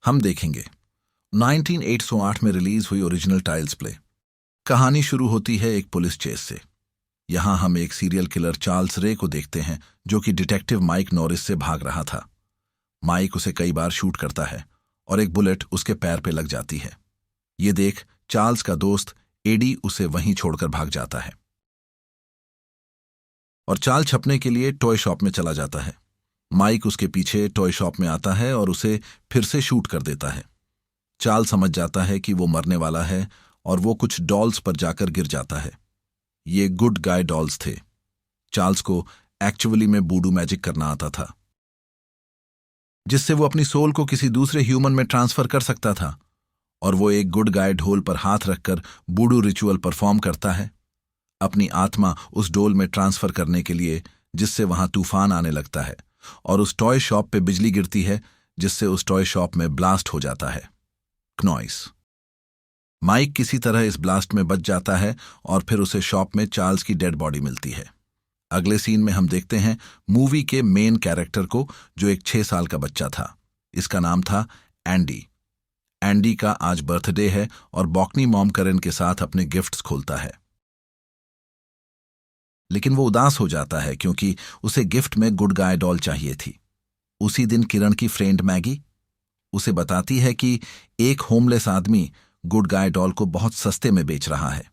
हम देखेंगे 1908 में रिलीज हुई ओरिजिनल टाइल्स प्ले। कहानी शुरू होती है एक पुलिस चेस से। यहां हम एक सीरियल किलर चार्ल्स रे को देखते हैं जो कि डिटेक्टिव माइक नॉरिस से भाग रहा था। माइक उसे कई बार शूट करता है और एक बुलेट उसके पैर पे लग जाती है। ये देख चार्ल्स का दोस्त एडी उसे वहीं छोड़कर भाग जाता है और चाल छपने के लिए टॉय शॉप में चला जाता है। माइक उसके पीछे टॉय शॉप में आता है और उसे फिर से शूट कर देता है। चाल समझ जाता है कि वो मरने वाला है और वो कुछ डॉल्स पर जाकर गिर जाता है। ये गुड गाय डॉल्स थे। चार्ल्स को एक्चुअली में बूडू मैजिक करना आता था, जिससे वो अपनी सोल को किसी दूसरे ह्यूमन में ट्रांसफर कर सकता था, और वो एक गुड गाय ढोल पर हाथ रखकर बूडू रिचुअल परफॉर्म करता है अपनी आत्मा उस डोल में ट्रांसफर करने के लिए, जिससे वहां तूफान आने लगता है और उस टॉय शॉप पे बिजली गिरती है, जिससे उस टॉय शॉप में ब्लास्ट हो जाता है। क्नॉइस। माइक किसी तरह इस ब्लास्ट में बच जाता है और फिर उसे शॉप में चार्ल्स की डेड बॉडी मिलती है। अगले सीन में हम देखते हैं मूवी के मेन कैरेक्टर को, जो एक 6 साल का बच्चा था। इसका नाम था एंडी। एंडी का आज बर्थडे है और बॉकनी मॉम करन के साथ अपने गिफ्ट्स खोलता है, लेकिन वो उदास हो जाता है क्योंकि उसे गिफ्ट में गुड गाय डॉल चाहिए थी। उसी दिन किरण की फ्रेंड मैगी उसे बताती है कि एक होमलेस आदमी गुड गाय डॉल को बहुत सस्ते में बेच रहा है।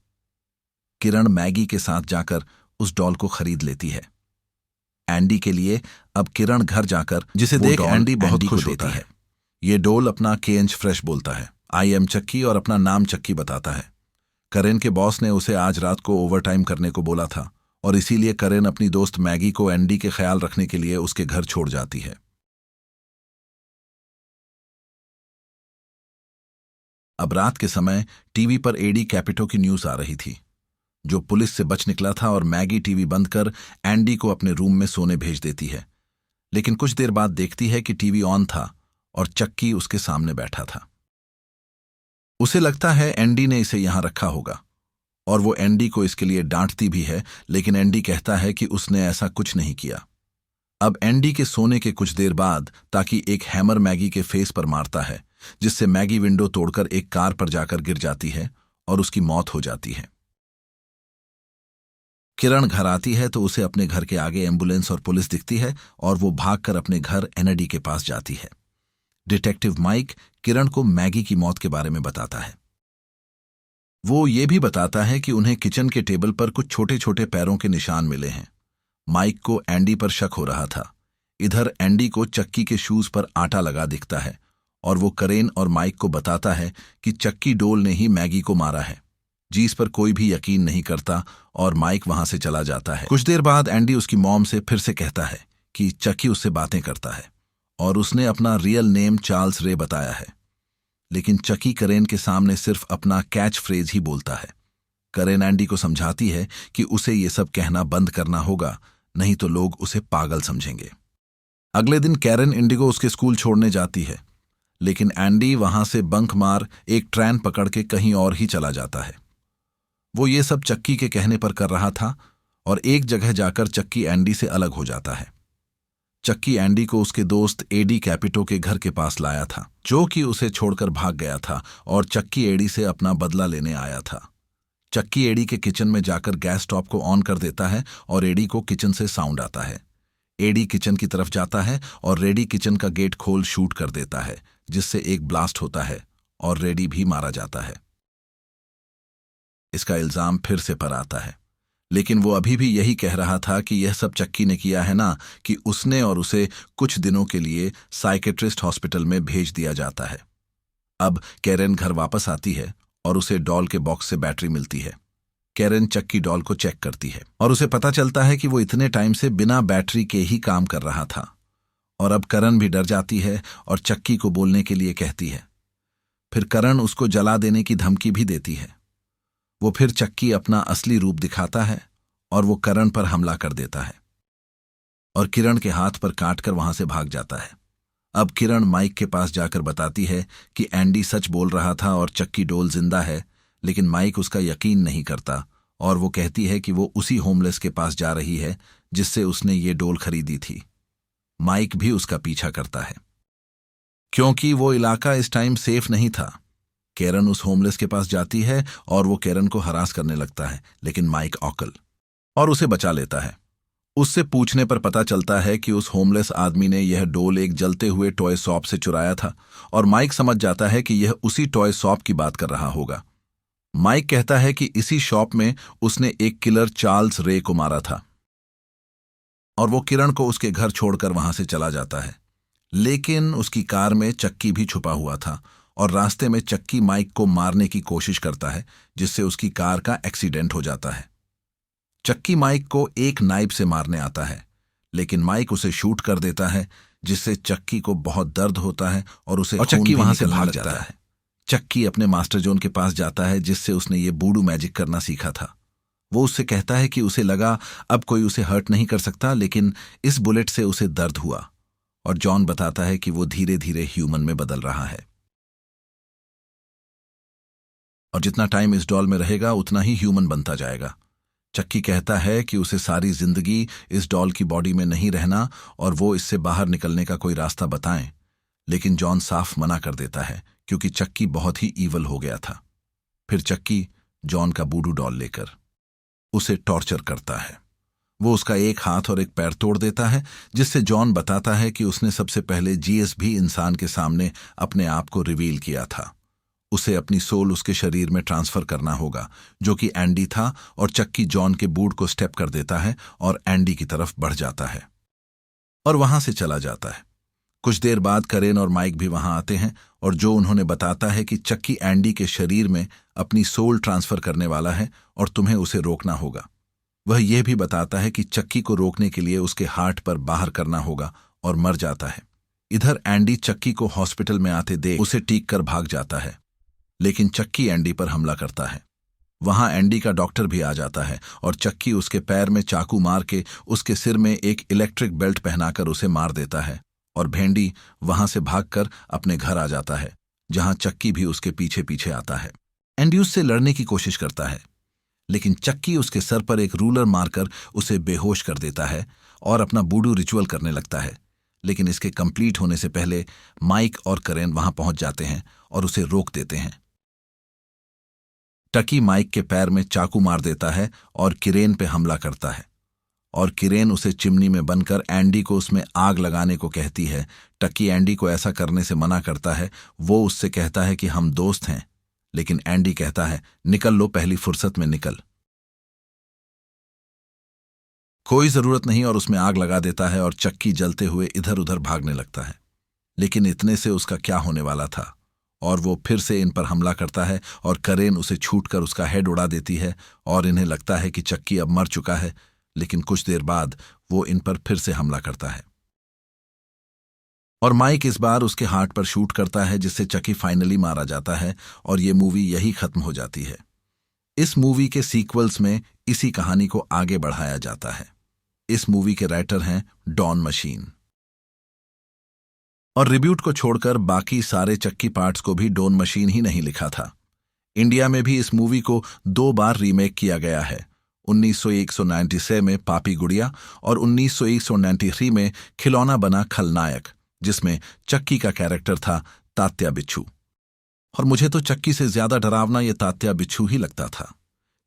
किरण मैगी के साथ जाकर उस डॉल को खरीद लेती है एंडी के लिए। अब किरण घर जाकर जिसे देख एंडी बहुत खुश होता है। ये डॉल अपना केंज फ्रेश बोलता है, आई एम चक्की, और अपना नाम चक्की बताता है। करेन के बॉस ने उसे आज रात को ओवरटाइम करने को बोला था और इसीलिए करेन अपनी दोस्त मैगी को एंडी के ख्याल रखने के लिए उसके घर छोड़ जाती है। अब रात के समय टीवी पर एडी कैपिटो की न्यूज आ रही थी, जो पुलिस से बच निकला था, और मैगी टीवी बंद कर एंडी को अपने रूम में सोने भेज देती है। लेकिन कुछ देर बाद देखती है कि टीवी ऑन था और चक्की उसके सामने बैठा था। उसे लगता है एंडी ने इसे यहां रखा होगा और वो एंडी को इसके लिए डांटती भी है, लेकिन एंडी कहता है कि उसने ऐसा कुछ नहीं किया। अब एंडी के सोने के कुछ देर बाद ताकि एक हैमर मैगी के फेस पर मारता है, जिससे मैगी विंडो तोड़कर एक कार पर जाकर गिर जाती है और उसकी मौत हो जाती है। किरण घर आती है तो उसे अपने घर के आगे एम्बुलेंस और पुलिस दिखती है और वो भागकर अपने घर एनडी के पास जाती है। डिटेक्टिव माइक किरण को मैगी की मौत के बारे में बताता है। वो ये भी बताता है कि उन्हें किचन के टेबल पर कुछ छोटे छोटे पैरों के निशान मिले हैं। माइक को एंडी पर शक हो रहा था। इधर एंडी को चक्की के शूज पर आटा लगा दिखता है और वो करेन और माइक को बताता है कि चक्की डोल ने ही मैगी को मारा है, जिस पर कोई भी यकीन नहीं करता और माइक वहां से चला जाता है। कुछ देर बाद एंडी उसकी मॉम से फिर से कहता है कि चक्की उससे बातें करता है और उसने अपना रियल नेम चार्ल्स रे बताया है, लेकिन चक्की करेन के सामने सिर्फ अपना कैच फ्रेज ही बोलता है। करेन एंडी को समझाती है कि उसे ये सब कहना बंद करना होगा, नहीं तो लोग उसे पागल समझेंगे। अगले दिन कैरन इंडिगो उसके स्कूल छोड़ने जाती है, लेकिन एंडी वहां से बंक मार एक ट्रेन पकड़ के कहीं और ही चला जाता है। वो ये सब चक्की के कहने पर कर रहा था और एक जगह जाकर चक्की एंडी से अलग हो जाता है। चक्की एंडी को उसके दोस्त एडी कैपिटो के घर के पास लाया था, जो कि उसे छोड़कर भाग गया था, और चक्की एडी से अपना बदला लेने आया था। चक्की एडी के किचन में जाकर गैस स्टोव को ऑन कर देता है और एडी को किचन से साउंड आता है। एडी किचन की तरफ जाता है और रेडी किचन का गेट खोल शूट कर देता है, जिससे एक ब्लास्ट होता है और रेडी भी मारा जाता है। इसका इल्जाम फिर से पर आता है, लेकिन वो अभी भी यही कह रहा था कि यह सब चक्की ने किया है ना, कि उसने और उसे कुछ दिनों के लिए साइकेट्रिस्ट हॉस्पिटल में भेज दिया जाता है। अब कैरेन घर वापस आती है और उसे डॉल के बॉक्स से बैटरी मिलती है। कैरेन चक्की डॉल को चेक करती है और उसे पता चलता है कि वो इतने टाइम से बिना बैटरी के ही काम कर रहा था। और अब करण भी डर जाती है और चक्की को बोलने के लिए कहती है। फिर करण उसको जला देने की धमकी भी देती है। वो फिर चक्की अपना असली रूप दिखाता है और वो करण पर हमला कर देता है और किरण के हाथ पर काटकर वहां से भाग जाता है। अब किरण माइक के पास जाकर बताती है कि एंडी सच बोल रहा था और चक्की डोल जिंदा है, लेकिन माइक उसका यकीन नहीं करता और वो कहती है कि वो उसी होमलेस के पास जा रही है जिससे उसने ये डोल खरीदी थी। माइक भी उसका पीछा करता है। क्योंकि वो इलाका इस टाइम सेफ नहीं था। कैरन उस होमलेस के पास जाती है और वो कैरन को हरास करने लगता है, लेकिन माइक ऑकल और उसे बचा लेता है। उससे पूछने पर पता चलता है कि उस होमलेस आदमी ने यह डोल एक जलते हुए टॉय शॉप से चुराया था और माइक समझ जाता है कि यह उसी टॉय शॉप की बात कर रहा होगा। माइक कहता है कि इसी शॉप में उसने एक किलर चार्ल्स रे को मारा था और वो किरण को उसके घर छोड़कर वहां से चला जाता है। लेकिन उसकी कार में चक्की भी छुपा हुआ था और रास्ते में चक्की माइक को मारने की कोशिश करता है, जिससे उसकी कार का एक्सीडेंट हो जाता है। चक्की माइक को एक नाइफ से मारने आता है, लेकिन माइक उसे शूट कर देता है, जिससे चक्की को बहुत दर्द होता है और उसे चक्की वहां से भाग जाता है। चक्की अपने मास्टर जोन के पास जाता है, जिससे उसने ये बूडू मैजिक करना सीखा था। वो उससे कहता है कि उसे लगा अब कोई उसे हर्ट नहीं कर सकता, लेकिन इस बुलेट से उसे दर्द हुआ। और जॉन बताता है कि वो धीरे धीरे ह्यूमन में बदल रहा है और जितना टाइम इस डॉल में रहेगा उतना ही ह्यूमन बनता जाएगा। चक्की कहता है कि उसे सारी जिंदगी इस डॉल की बॉडी में नहीं रहना और वो इससे बाहर निकलने का कोई रास्ता बताएं, लेकिन जॉन साफ मना कर देता है क्योंकि चक्की बहुत ही ईवल हो गया था। फिर चक्की जॉन का बूडू डॉल लेकर उसे टॉर्चर करता है। वो उसका एक हाथ और एक पैर तोड़ देता है, जिससे जॉन बताता है कि उसने सबसे पहले जीएसबी इंसान के सामने अपने आप को रिवील किया था। उसे अपनी सोल उसके शरीर में ट्रांसफर करना होगा, जो कि एंडी था, और चक्की जॉन के बूट को स्टेप कर देता है और एंडी की तरफ बढ़ जाता है और वहां से चला जाता है। कुछ देर बाद करेन और माइक भी वहां आते हैं और जो उन्होंने बताता है कि चक्की एंडी के शरीर में अपनी सोल ट्रांसफर करने वाला है और तुम्हें उसे रोकना होगा। वह यह भी बताता है कि चक्की को रोकने के लिए उसके हार्ट पर बाहर करना होगा और मर जाता है। इधर एंडी चक्की को हॉस्पिटल में आते देख उसे टीक कर भाग जाता है, लेकिन चक्की एंडी पर हमला करता है। वहां एंडी का डॉक्टर भी आ जाता है और चक्की उसके पैर में चाकू मार के उसके सिर में एक इलेक्ट्रिक बेल्ट पहनाकर उसे मार देता है और भेंडी वहां से भागकर अपने घर आ जाता है, जहां चक्की भी उसके पीछे पीछे आता है। एंडी उससे लड़ने की कोशिश करता है, लेकिन चक्की उसके सर पर एक रूलर मारकर उसे बेहोश कर देता है और अपना बूडू रिचुअल करने लगता है। लेकिन इसके कंप्लीट होने से पहले माइक और करेन वहां पहुंच जाते हैं और उसे रोक देते हैं। टकी माइक के पैर में चाकू मार देता है और किरेन पे हमला करता है और किरेन उसे चिमनी में बनकर एंडी को उसमें आग लगाने को कहती है। टकी एंडी को ऐसा करने से मना करता है। वो उससे कहता है कि हम दोस्त हैं, लेकिन एंडी कहता है निकल लो, पहली फुर्सत में निकल, कोई जरूरत नहीं, और उसमें आग लगा देता है और चक्की जलते हुए इधर उधर भागने लगता है। लेकिन इतने से उसका क्या होने वाला था, और वो फिर से इन पर हमला करता है और करेन उसे छूटकर उसका हेड उड़ा देती है और इन्हें लगता है कि चक्की अब मर चुका है। लेकिन कुछ देर बाद वो इन पर फिर से हमला करता है और माइक इस बार उसके हार्ट पर शूट करता है, जिससे चक्की फाइनली मारा जाता है और ये मूवी यही खत्म हो जाती है। इस मूवी के सीक्वल्स में इसी कहानी को आगे बढ़ाया जाता है। इस मूवी के राइटर हैं डॉन मशीन, और रिब्यूट को छोड़कर बाकी सारे चक्की पार्ट्स को भी डॉन मशीन ही नहीं लिखा था। इंडिया में भी इस मूवी को 2 बार रीमेक किया गया है, 1996 में पापी गुड़िया और 1993 में खिलौना बना खलनायक, जिसमें चक्की का कैरेक्टर था तात्या बिच्छू। और मुझे तो चक्की से ज्यादा डरावना ये तात्या बिच्छू ही लगता था।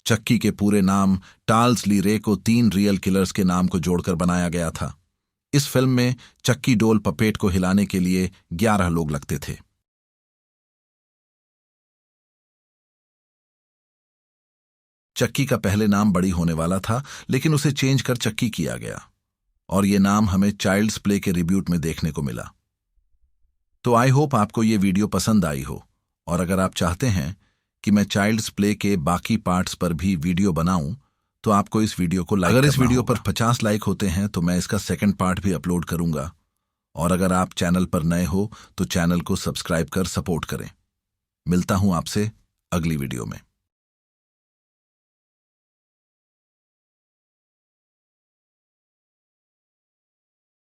चक्की के पूरे नाम टार्ल्स ली रे को 3 रियल किलर्स के नाम को जोड़कर बनाया गया था। इस फिल्म में चक्की डोल पपेट को हिलाने के लिए 11 लोग लगते थे। चक्की का पहले नाम बड़ी होने वाला था, लेकिन उसे चेंज कर चक्की किया गया और ये नाम हमें चाइल्ड्स प्ले के रिब्यूट में देखने को मिला। तो आई होप आपको ये वीडियो पसंद आई हो, और अगर आप चाहते हैं कि मैं चाइल्ड्स प्ले के बाकी पार्ट्स पर भी वीडियो बनाऊं तो आपको इस वीडियो को लाइक करना होगा। अगर इस वीडियो पर 50 लाइक होते हैं तो मैं इसका सेकंड पार्ट भी अपलोड करूंगा। और अगर आप चैनल पर नए हो तो चैनल को सब्सक्राइब कर सपोर्ट करें। मिलता हूं आपसे अगली वीडियो में।